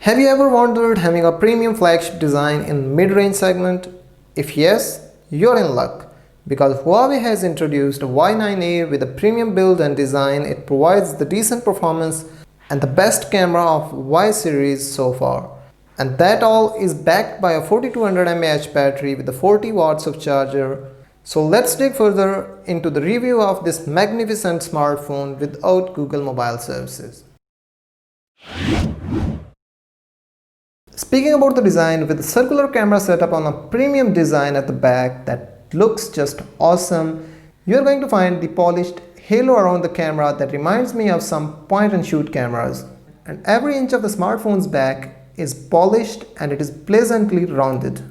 Have you ever wondered having a premium flagship design in mid-range segment? If yes, you're in luck because Huawei has introduced a Y9a with a premium build and design. It provides the decent performance and the best camera of Y series so far. And that all is backed by a 4200 mAh battery with the 40 watts of charger. So let's dig further into the review of this magnificent smartphone without Google mobile services. Speaking about the design, with the circular camera setup on a premium design at the back that looks just awesome, you are going to find the polished halo around the camera that reminds me of some point and shoot cameras. And every inch of the smartphone's back is polished and it is pleasantly rounded.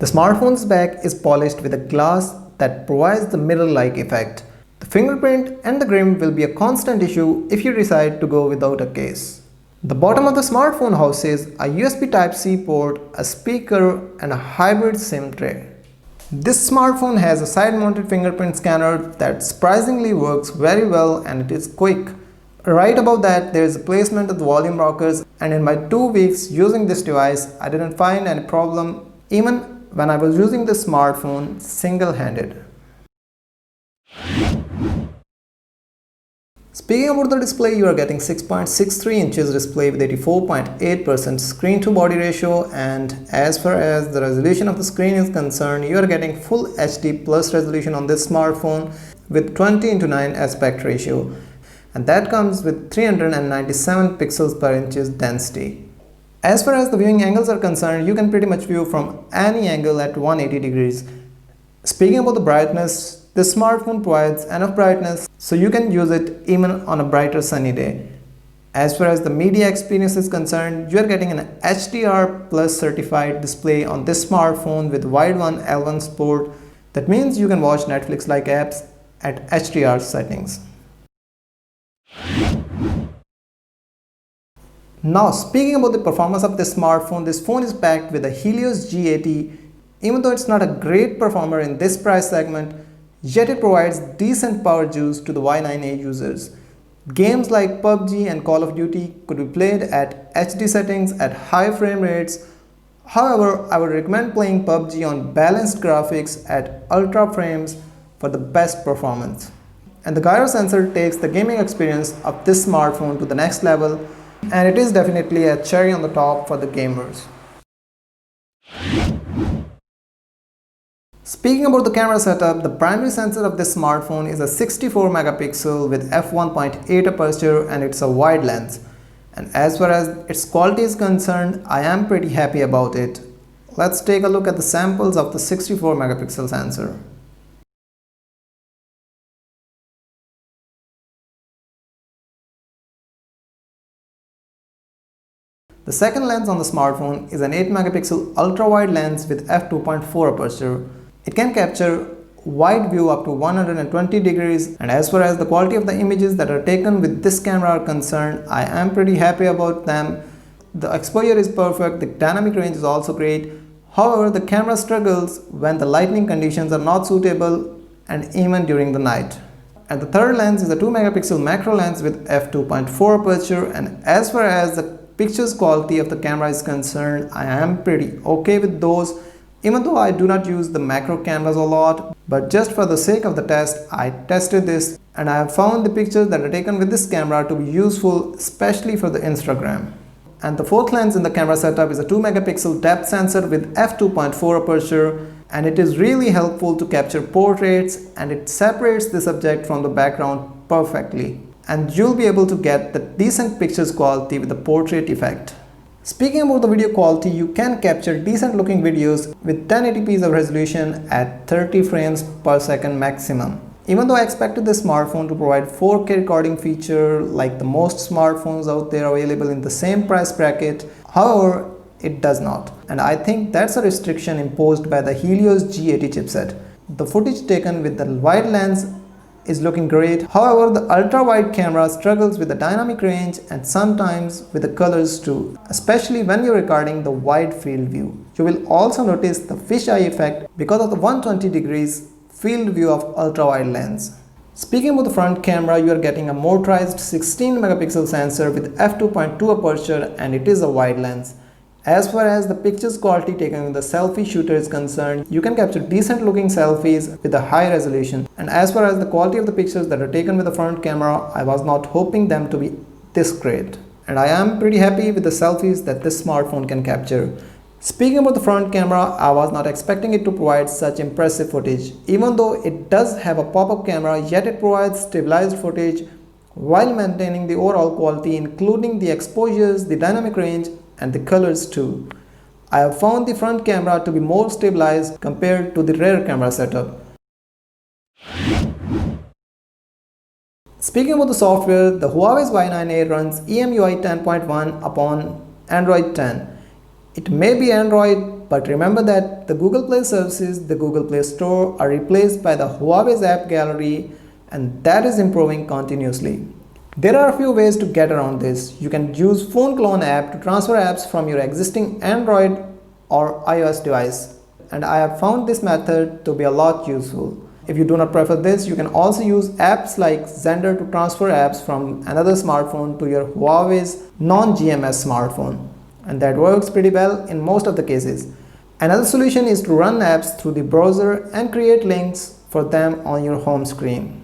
The smartphone's back is polished with a glass that provides the mirror-like effect. The fingerprint and the grim will be a constant issue if you decide to go without a case. The bottom of the smartphone houses a USB Type-C port, a speaker and a hybrid SIM tray. This smartphone has a side-mounted fingerprint scanner that surprisingly works very well and it is quick. Right above that there is a placement of the volume rockers, and in my 2 weeks using this device I didn't find any problem even when I was using the smartphone single-handed. Speaking about the display, you are getting 6.63 inches display with 84.8% screen to body ratio, and as far as the resolution of the screen is concerned, you are getting full HD plus resolution on this smartphone with 20:9 aspect ratio, and that comes with 397 pixels per inches density. As far as the viewing angles are concerned, you can pretty much view from any angle at 180 degrees. Speaking about the brightness, this smartphone provides enough brightness so you can use it even on a brighter sunny day. As far as the media experience is concerned, you are getting an HDR Plus certified display on this smartphone with wide one L1 support. That means you can watch Netflix-like apps at HDR settings. Now speaking about the performance of this smartphone, this phone is packed with a Helios G80. Even though it's not a great performer in this price segment, yet it provides decent power juice to the Y9a users. Games like PUBG and Call of Duty could be played at HD settings at high frame rates. However, I would recommend playing PUBG on balanced graphics at ultra frames for the best performance. And the gyro sensor takes the gaming experience of this smartphone to the next level, and it is definitely a cherry on the top for the gamers. Speaking about the camera setup, the primary sensor of this smartphone is a 64 megapixel with f1.8 aperture, and it's a wide lens. And as far as its quality is concerned, I am pretty happy about it. Let's take a look at the samples of the 64 megapixel sensor. The second lens on the smartphone is an 8 megapixel ultra wide lens with f2.4 aperture. It can capture wide view up to 120 degrees, and as far as the quality of the images that are taken with this camera are concerned, I am pretty happy about them. The exposure is perfect, the dynamic range is also great. However, the camera struggles when the lighting conditions are not suitable and even during the night. And the third lens is a 2 megapixel macro lens with f2.4 aperture, and as far as the pictures quality of the camera is concerned, I am pretty okay with those. Even though I do not use the macro cameras a lot, but just for the sake of the test, I tested this and I have found the pictures that are taken with this camera to be useful, especially for the Instagram. And the fourth lens in the camera setup is a 2 megapixel depth sensor with f2.4 aperture, and it is really helpful to capture portraits, and it separates the subject from the background perfectly. And you'll be able to get the decent pictures quality with the portrait effect. Speaking about the video quality, you can capture decent looking videos with 1080p of resolution at 30 frames per second maximum. Even though I expected this smartphone to provide 4K recording feature like the most smartphones out there available in the same price bracket, however, it does not. And I think that's a restriction imposed by the Helios G80 chipset. The footage taken with the wide lens is looking great. However, the ultra-wide camera struggles with the dynamic range and sometimes with the colors too, especially when you're recording the wide field view. You will also notice the fisheye effect because of the 120 degrees field view of ultra-wide lens. Speaking about the front camera, you are getting a motorized 16 megapixel sensor with f2.2 aperture, and it is a wide lens. As far as the pictures quality taken with the selfie shooter is concerned, you can capture decent looking selfies with a high resolution. And as far as the quality of the pictures that are taken with the front camera, I was not hoping them to be this great. And I am pretty happy with the selfies that this smartphone can capture. Speaking about the front camera, I was not expecting it to provide such impressive footage. Even though it does have a pop-up camera, yet it provides stabilized footage while maintaining the overall quality, including the exposures, the dynamic range, and the colors too. I have found the front camera to be more stabilized compared to the rear camera setup. Speaking about the software, the Huawei Y9a runs EMUI 10.1 upon Android 10. It may be Android, but remember that the Google Play services, the Google Play Store, are replaced by the Huawei App Gallery, and that is improving continuously. There are a few ways to get around this. You can use Phone Clone app to transfer apps from your existing Android or iOS device, and I have found this method to be a lot useful. If you do not prefer this, you can also use apps like Xender to transfer apps from another smartphone to your Huawei's non-GMS smartphone, and that works pretty well in most of the cases. Another solution is to run apps through the browser and create links for them on your home screen.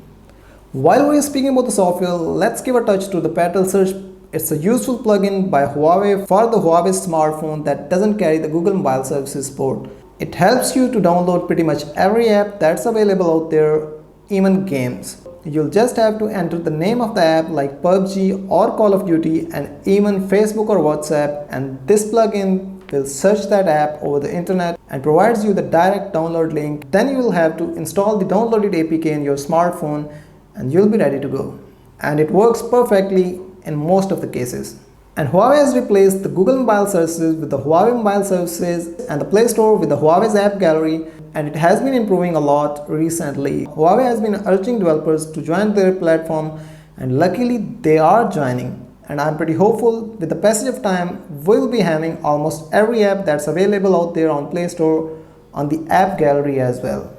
While we are speaking about the software, let's give a touch to the Petal Search. It's a useful plugin by Huawei for the Huawei smartphone that doesn't carry the Google Mobile Services support. It helps you to download pretty much every app that's available out there, even games. You'll just have to enter the name of the app like PUBG or Call of Duty and even Facebook or WhatsApp, and this plugin will search that app over the internet and provides you the direct download link. Then you will have to install the downloaded APK in your smartphone and you'll be ready to go. And it works perfectly in most of the cases. And Huawei has replaced the Google Mobile Services with the Huawei Mobile Services and the Play Store with the Huawei's App Gallery, and it has been improving a lot recently. Huawei has been urging developers to join their platform, and luckily they are joining. And I'm pretty hopeful with the passage of time, we'll be having almost every app that's available out there on Play Store on the App Gallery as well.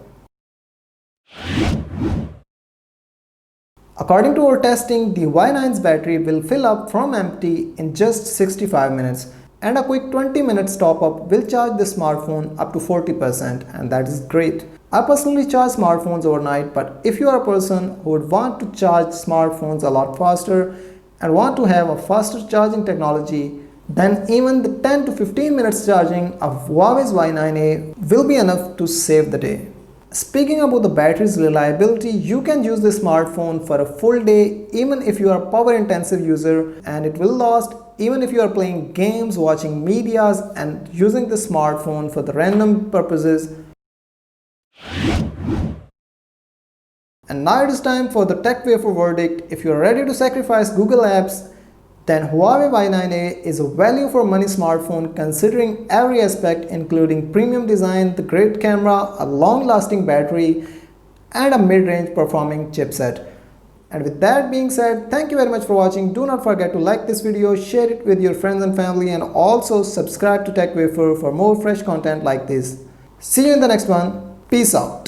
According to our testing, the Y9's battery will fill up from empty in just 65 minutes, and a quick 20 minutes top up will charge the smartphone up to 40%, and that is great. I personally charge smartphones overnight, but if you are a person who would want to charge smartphones a lot faster and want to have a faster charging technology, then even the 10 to 15 minutes charging of Huawei's Y9a will be enough to save the day. Speaking about the battery's reliability, you can use the smartphone for a full day even if you are a power intensive user, and it will last even if you are playing games, watching medias, and using the smartphone for the random purposes. And now it is time for the tech wafer verdict. If you are ready to sacrifice Google apps, then Huawei Y9a is a value for money smartphone considering every aspect, including premium design, the great camera, a long-lasting battery, and a mid-range performing chipset. And with that being said, thank you very much for watching. Do not forget to like this video, share it with your friends and family, and also subscribe to Tech Wafer for more fresh content like this. See you in the next one. Peace out.